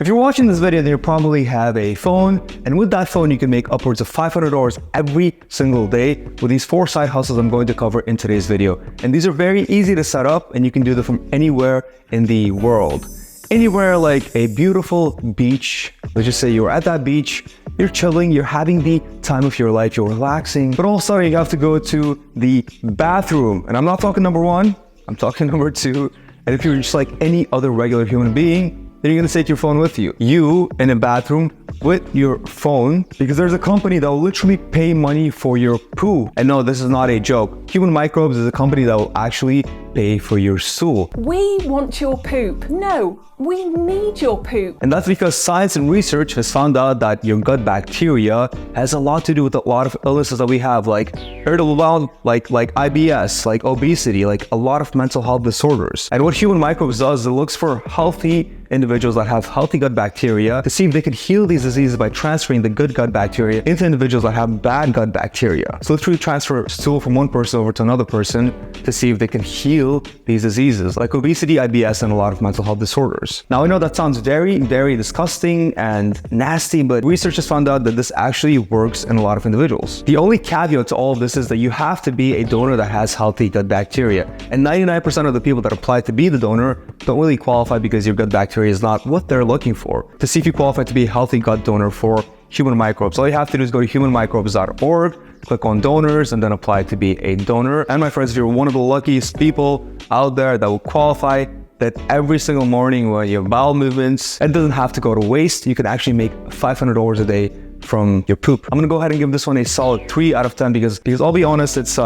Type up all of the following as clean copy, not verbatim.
If you're watching this video, then you probably have a phone, and with that phone, you can make upwards of $500 every single day with these 4 side hustles I'm going to cover in today's video. And these are very easy to set up, and you can do them from anywhere in the world. Anywhere like a beautiful beach. Let's just say you're at that beach, you're chilling, you're having the time of your life, you're relaxing, but all of a sudden you have to go to the bathroom. And I'm not talking number 1, I'm talking number 2. And if you're just like any other regular human being, then you're gonna take your phone with you. You in a bathroom with your phone, because there's a company that will literally pay money for your poo. And no, this is not a joke. Human Microbes is a company that will actually pay for your stool. We want your poop. No, we need your poop. And that's because science and research has found out that your gut bacteria has a lot to do with a lot of illnesses that we have, like irritable bowel, like IBS, like obesity, like a lot of mental health disorders. And what Human Microbes does is it looks for healthy individuals that have healthy gut bacteria to see if they can heal these diseases by transferring the good gut bacteria into individuals that have bad gut bacteria. So literally transfer stool from one person over to another person to see if they can heal these diseases like obesity, IBS, and a lot of mental health disorders. Now I know that sounds very, very disgusting and nasty, but research has found out that this actually works in a lot of individuals. The only caveat to all of this is that you have to be a donor that has healthy gut bacteria. And 99% of the people that apply to be the donor don't really qualify because your gut bacteria is not what they're looking for. To see if you qualify to be a healthy gut donor for Human Microbes, all you have to do is go to humanmicrobes.org, click on donors, and then apply to be a donor. And my friends, if you're one of the luckiest people out there that will qualify, that every single morning when you have bowel movements, it doesn't have to go to waste. You can actually make $500 a day from your poop. I'm gonna go ahead and give this one a solid 3 out of 10 because I'll be honest, it's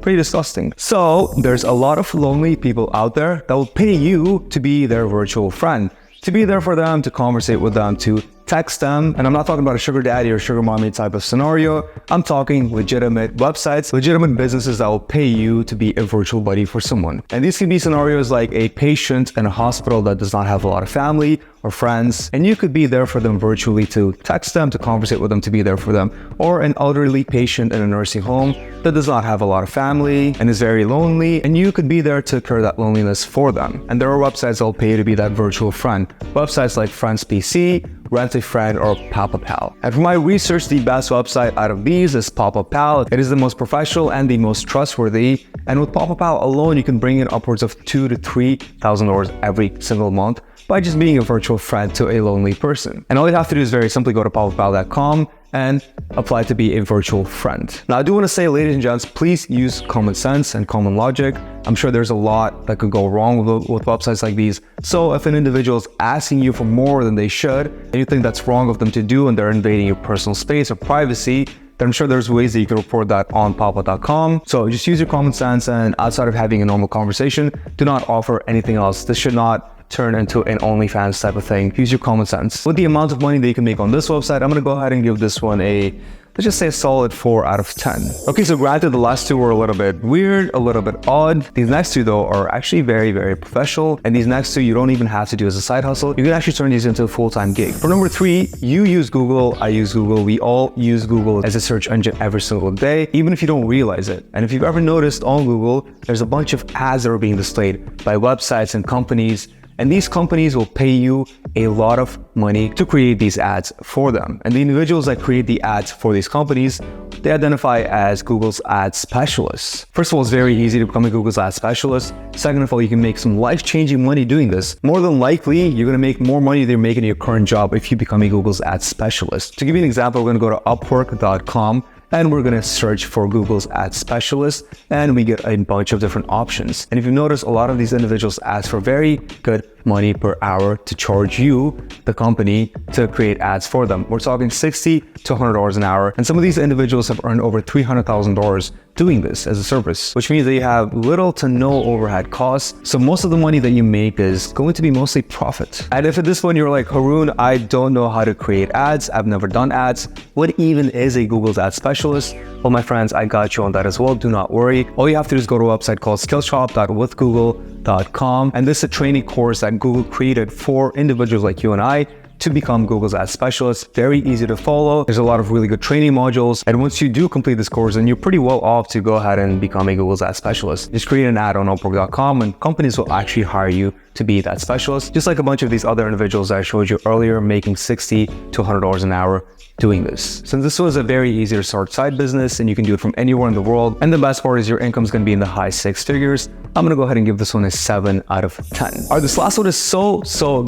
pretty disgusting. So there's a lot of lonely people out there that will pay you to be their virtual friend, to be there for them, to conversate with them, to text them. And I'm not talking about a sugar daddy or sugar mommy type of scenario. I'm talking legitimate websites, legitimate businesses that will pay you to be a virtual buddy for someone. And these can be scenarios like a patient in a hospital that does not have a lot of family or friends, and you could be there for them virtually to text them, to conversate with them, to be there for them. Or an elderly patient in a nursing home that does not have a lot of family and is very lonely, and you could be there to cure that loneliness for them. And there are websites that will pay you to be that virtual friend. Websites like Friends PC, Rent a Friend, or Papa Pal. And from my research, the best website out of these is Papa Pal. It is the most professional and the most trustworthy. And with Papa Pal alone, you can bring in upwards of $2,000 to $3,000 every single month by just being a virtual friend to a lonely person. And all you have to do is very simply go to papapal.com and apply to be a virtual friend. Now, I do want to say, ladies and gents, please use common sense and common logic. I'm sure there's a lot that could go wrong with websites like these. So if an individual is asking you for more than they should, and you think that's wrong of them to do and they're invading your personal space or privacy, then I'm sure there's ways that you can report that on papa.com. So just use your common sense, and outside of having a normal conversation, do not offer anything else. This should not turn into an OnlyFans type of thing. Use your common sense. With the amount of money that you can make on this website, I'm gonna go ahead and give this one a, let's just say a solid 4 out of 10. Okay, so granted the last 2 were a little bit weird, a little bit odd. These next 2 though are actually very, very professional. And these next 2 you don't even have to do as a side hustle. You can actually turn these into a full-time gig. For number 3, you use Google, I use Google. We all use Google as a search engine every single day, even if you don't realize it. And if you've ever noticed on Google, there's a bunch of ads that are being displayed by websites and companies. And these companies will pay you a lot of money to create these ads for them. And the individuals that create the ads for these companies, they identify as Google's ad specialists. First of all, it's very easy to become a Google's ad specialist. Second of all, you can make some life-changing money doing this. More than likely, you're gonna make more money than you're making in your current job if you become a Google's ad specialist. To give you an example, we're gonna go to upwork.com and we're gonna search for Google's ad specialist, and we get a bunch of different options. And if you notice, a lot of these individuals ask for very good money per hour to charge you, the company, to create ads for them. We're talking $60 to $100 an hour. And some of these individuals have earned over $300,000 doing this as a service, which means that you have little to no overhead costs. So most of the money that you make is going to be mostly profit. And if at this point you're like, Haroon, I don't know how to create ads, I've never done ads, what even is a Google's ad specialist? Well, my friends, I got you on that as well. Do not worry. All you have to do is go to a website called skillshop.withgoogle.com. And this is a training course that Google created for individuals like you and I to become Google's Ads Specialist. Very easy to follow. There's a lot of really good training modules. And once you do complete this course, then you're pretty well off to go ahead and become a Google's Ads Specialist. Just create an ad on Upwork.com and companies will actually hire you to be that specialist. Just like a bunch of these other individuals that I showed you earlier, making $60 to $100 an hour doing this. Since this was a very easy to start side business and you can do it from anywhere in the world, and the best part is your income is going to be in the high six figures, I'm going to go ahead and give this one a 7 out of 10. All right, this last one is so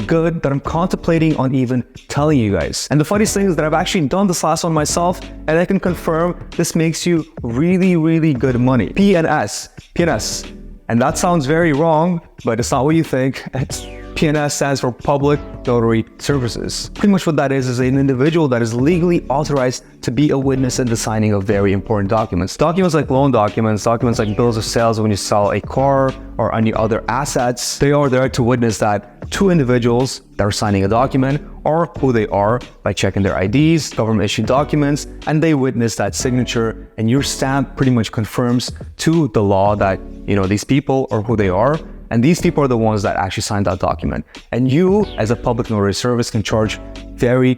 good that I'm contemplating on even telling you guys. And the funniest thing is that I've actually done this last one myself, and I can confirm this makes you really good money. PNS. And that sounds very wrong, but it's not what you think. PNS stands for Public Notary Services. Pretty much what that is an individual that is legally authorized to be a witness in the signing of very important documents. Documents like loan documents, documents like bills of sales when you sell a car or any other assets. They are there to witness that two individuals that are signing a document are who they are by checking their IDs, government issued documents, and they witness that signature, and your stamp pretty much confirms to the law that, these people are who they are. And these people are the ones that actually signed that document. And you, as a public notary service, can charge very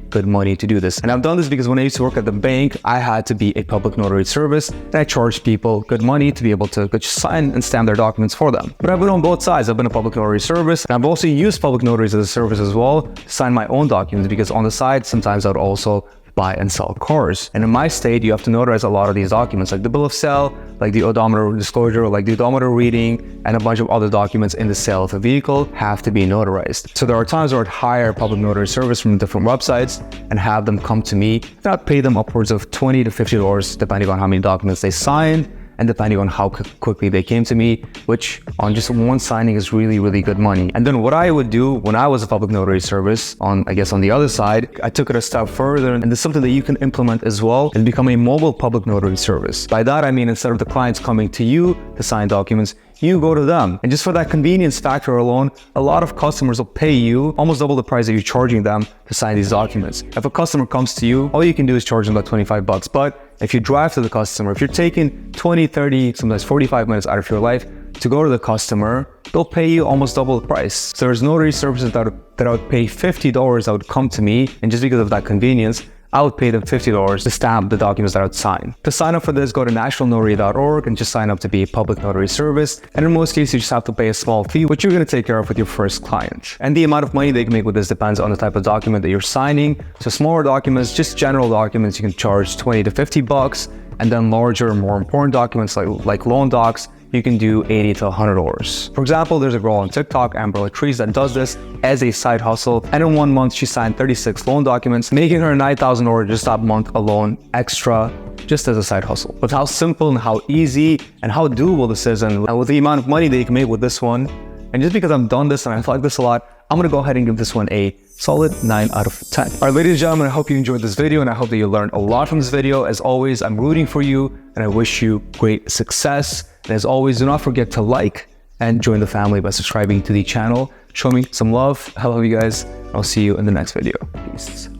good money to do this. And I've done this because when I used to work at the bank, I had to be a public notary service, and I charged people good money to be able to just sign and stamp their documents for them. But I've been on both sides. I've been a public notary service, and I've also used public notaries as a service as well to sign my own documents, because on the side, sometimes I would also buy and sell cars. And in my state, you have to notarize a lot of these documents, like the bill of sale, like the odometer disclosure, like the odometer reading, and a bunch of other documents in the sale of a vehicle have to be notarized. So there are times where I'd hire public notary service from different websites and have them come to me, and I'd pay them upwards of $20 to $50 depending on how many documents they signed, and depending on how quickly they came to me, which on just one signing is really good money. And then what I would do when I was a public notary service, on the other side, I took it a step further, and this is something that you can implement as well, and become a mobile public notary service. By that I mean, instead of the clients coming to you to sign documents, you go to them. And just for that convenience factor alone, a lot of customers will pay you almost double the price that you're charging them to sign these documents. If a customer comes to you, all you can do is charge them about $25. But if you drive to the customer, if you're taking 20, 30, sometimes 45 minutes out of your life to go to the customer, they'll pay you almost double the price. So there's notary services that I would pay $50 that would come to me, and just because of that convenience, I would pay them $50 to stamp the documents that I would sign. To sign up for this, go to nationalnotary.org and just sign up to be a public notary service. And in most cases, you just have to pay a small fee, which you're going to take care of with your first client. And the amount of money they can make with this depends on the type of document that you're signing. So smaller documents, just general documents, you can charge $20 to $50. And then larger, more important documents like loan docs, you can do $80 to $100. For example, there's a girl on TikTok, Amber Latrice, that does this as a side hustle. And in 1 month, she signed 36 loan documents, making her $9,000 just that month alone extra, just as a side hustle. With how simple and how easy and how doable this is, and with the amount of money that you can make with this one, and just because I've done this and I like this a lot, I'm gonna go ahead and give this one a solid 9 out of 10. All right, ladies and gentlemen, I hope you enjoyed this video, and I hope that you learned a lot from this video. As always, I'm rooting for you, and I wish you great success. And as always, do not forget to like and join the family by subscribing to the channel. Show me some love. I love you guys. I'll see you in the next video. Peace.